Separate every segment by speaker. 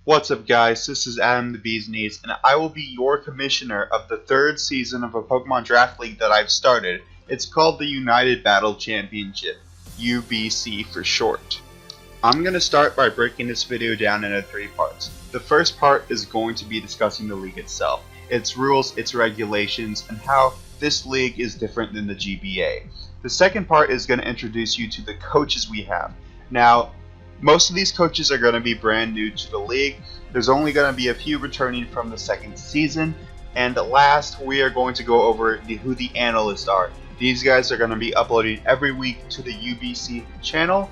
Speaker 1: What's up, guys? This is Adam the Bee's Knees, and I will be your commissioner of the third season of a Pokemon Draft League that I've started. It's called the United Battle Championship, UBC for short. I'm going to start by breaking this video down into three parts. The first part is going to be discussing the league itself, its rules, its regulations, and how this league is different than the GBA. The second part is going to introduce you to the coaches we have. Now, most of these coaches are going to be brand new to the league. There's only going to be a few returning from the second season. And last, we are going to go over who the analysts are. These guys are going to be uploading every week to the UBC channel.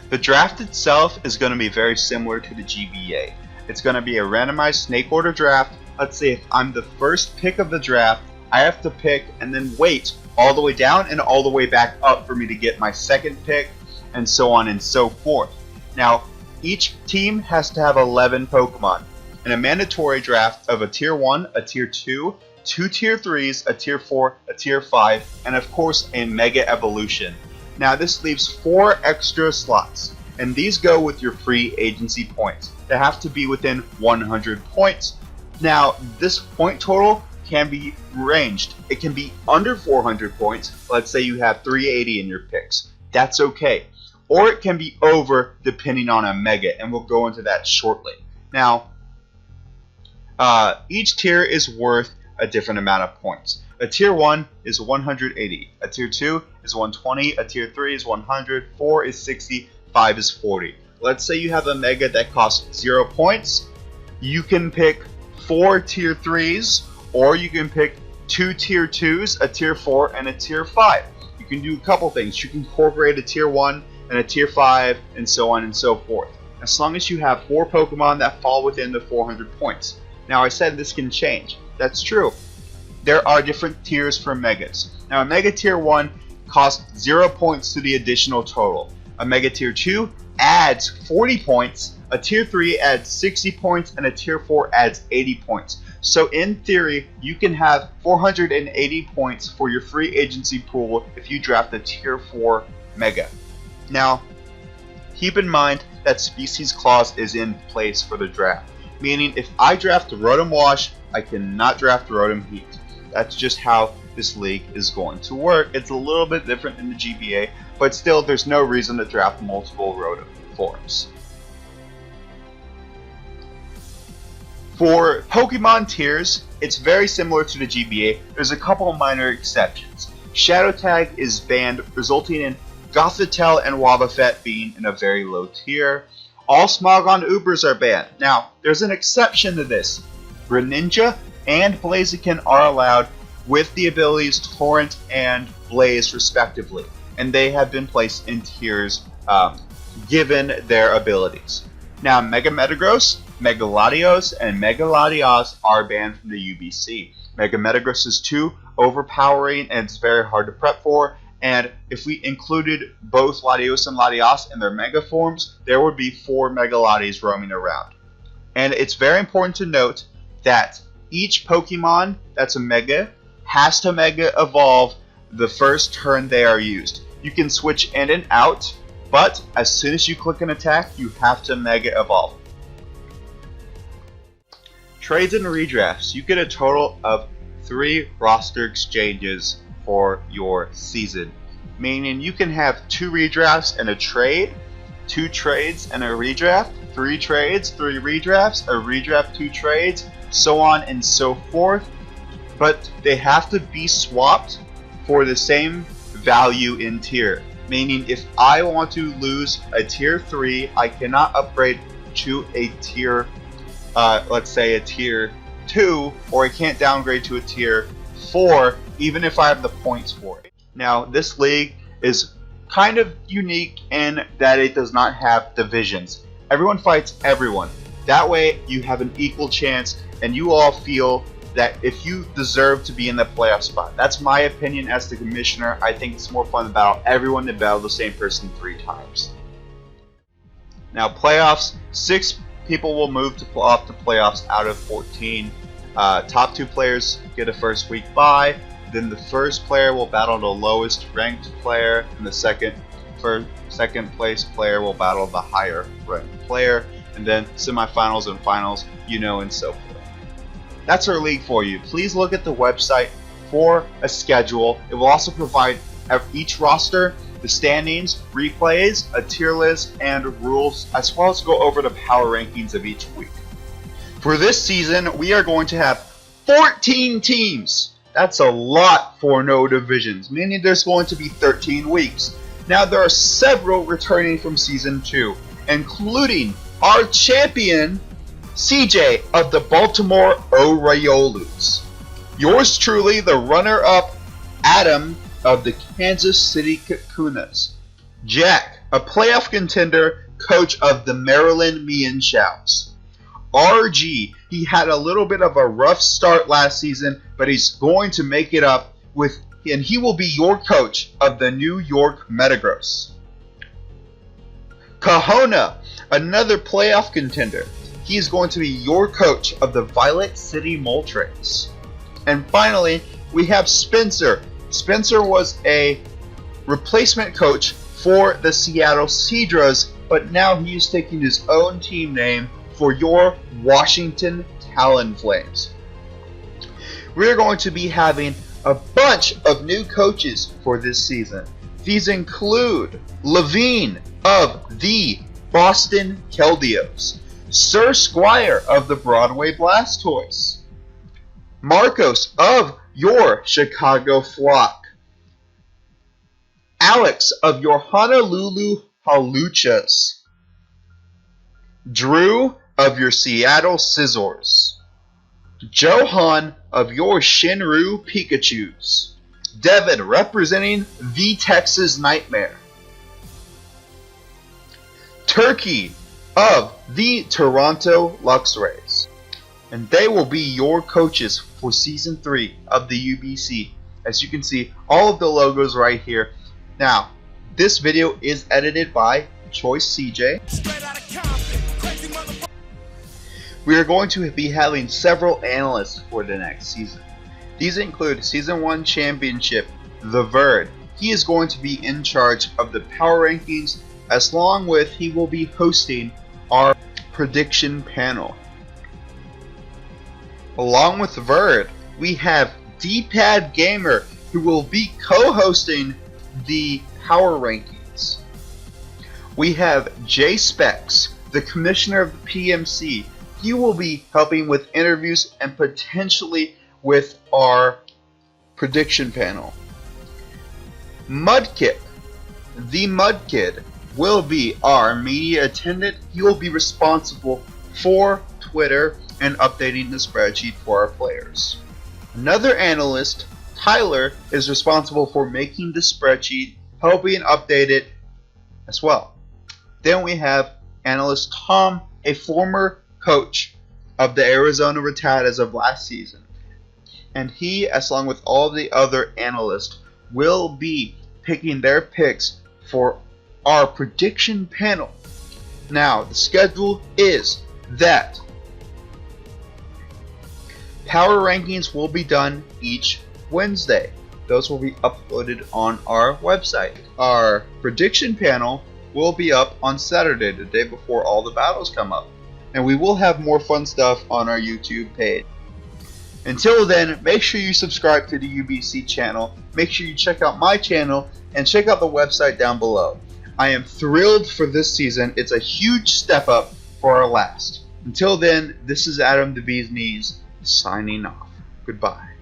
Speaker 1: The draft itself is going to be very similar to the GBA. It's going to be a randomized snake order draft. Let's say if I'm the first pick of the draft, I have to pick and then wait all the way down and all the way back up for me to get my second pick, and so on and so forth. Now, each team has to have 11 Pokemon, and a mandatory draft of a Tier 1, a Tier 2, 2 Tier 3s, a Tier 4, a Tier 5, and of course a Mega Evolution. Now this leaves 4 extra slots, and these go with your free agency points. They have to be within 100 points. Now this point total can be ranged. It can be under 400 points. Let's say you have 380 in your picks. That's okay. Or it can be over depending on a mega, and we'll go into that shortly. Now, each tier is worth a different amount of points. A tier 1 is 180, a tier 2 is 120, a tier 3 is 100, 4 is 60, 5 is 40. Let's say you have a mega that costs 0 points. You can pick 4 tier 3s, or you can pick 2 tier 2s, a tier 4, and a tier 5. You can do a couple things. You can incorporate a tier 1 and a tier 5, and so on and so forth, as long as you have 4 Pokemon that fall within the 400 points. Now I said this can change. That's true. There are different tiers for Megas. Now a Mega Tier 1 costs 0 points to the additional total. A Mega Tier 2 adds 40 points, a Tier 3 adds 60 points, and a Tier 4 adds 80 points. So in theory, you can have 480 points for your free agency pool if you draft a Tier 4 Mega. Now, keep in mind that Species Clause is in place for the draft, meaning if I draft Rotom Wash, I cannot draft Rotom Heat. That's just how this league is going to work. It's a little bit different than the GBA, but still there's no reason to draft multiple Rotom forms. For Pokemon tiers, it's very similar to the GBA. There's a couple of minor exceptions. Shadow Tag is banned, resulting in Gothitelle and Wobbuffet being in a very low tier. All Smogon Ubers are banned. Now, there's an exception to this. Greninja and Blaziken are allowed with the abilities Torrent and Blaze respectively, and they have been placed in tiers given their abilities. Now, Mega Metagross, Mega Latios, and Mega Latias are banned from the UBC. Mega Metagross is too overpowering and it's very hard to prep for. And if we included both Latios and Latias in their Mega forms, there would be 4 Mega Latis roaming around. And it's very important to note that each Pokemon that's a Mega has to Mega Evolve the first turn they are used. You can switch in and out, but as soon as you click an attack, you have to Mega Evolve. Trades and redrafts. You get a total of 3 roster exchanges for your season, meaning you can have 2 redrafts and a trade, 2 trades and a redraft, 3 trades, 3 redrafts, a redraft, 2 trades, so on and so forth, but they have to be swapped for the same value in tier, meaning if I want to lose a tier 3, I cannot upgrade to a tier let's say a tier 2, or I can't downgrade to a tier 4 even if I have the points for it. Now this league is kind of unique in that it does not have divisions. Everyone fights everyone. That way you have an equal chance and you all feel that if you deserve to be in the playoff spot. That's my opinion as the commissioner. I think it's more fun to battle everyone than battle the same person 3 times. Now playoffs, 6 people will move to off the playoffs out of 14. Top 2 players get a first week bye. Then the first player will battle the lowest ranked player, and the second place player will battle the higher ranked player. and then semifinals and finals, and so forth. That's our league for you. Please look at the website for a schedule. It will also provide each roster, the standings, replays, a tier list, and rules, as well as go over the power rankings of each week. For this season, we are going to have 14 teams. That's a lot for no divisions, meaning there's going to be 13 weeks. Now, there are several returning from Season 2, including our champion, CJ of the Baltimore Orioles. Yours truly, the runner-up, Adam of the Kansas City Kokonas. Jack, a playoff contender, coach of the Maryland Meanshows. RG, he had a little bit of a rough start last season, but he's going to make it up and he will be your coach of the New York Metagross. Kohona, another playoff contender. He is going to be your coach of the Violet City Moltres. And finally, we have Spencer. Spencer was a replacement coach for the Seattle Cedras, but now he is taking his own team name for your Washington Talonflames. We're going to be having a bunch of new coaches for this season. These include Levine of the Boston Keldios, Sir Squire of the Broadway Blastoise, Marcos of your Chicago Flock, Alex of your Honolulu Haluchas, Drew of your Seattle Scissors, Johan of your Shinru Pikachus, Devin representing the Texas Nightmare, Turkey of the Toronto Luxrays. And they will be your coaches for Season 3 of the UBC. As you can see, all of the logos right here. Now, this video is edited by Choice CJ. We are going to be having several analysts for the next season. These include Season 1 Championship, The Verd. He is going to be in charge of the power rankings, as long with he will be hosting our prediction panel. Along with Verd, we have D-Pad Gamer, who will be co-hosting the power rankings. We have J Specs, the commissioner of the PMC. He will be helping with interviews and potentially with our prediction panel. Mudkip, the Mud Kid, will be our media attendant. He will be responsible for Twitter and updating the spreadsheet for our players. Another analyst, Tyler, is responsible for making the spreadsheet, helping update it as well. Then we have analyst Tom, a former coach of the Arizona Rattatas of last season. And he, as along with all the other analysts, will be picking their picks for our prediction panel. Now, the schedule is that power rankings will be done each Wednesday. Those will be uploaded on our website. Our prediction panel will be up on Saturday, the day before all the battles come up. And we will have more fun stuff on our YouTube page. Until then, make sure you subscribe to the UBC channel. Make sure you check out my channel and check out the website down below. I am thrilled for this season. It's a huge step up for our last. Until then, this is Adam the Bee's Knees signing off. Goodbye.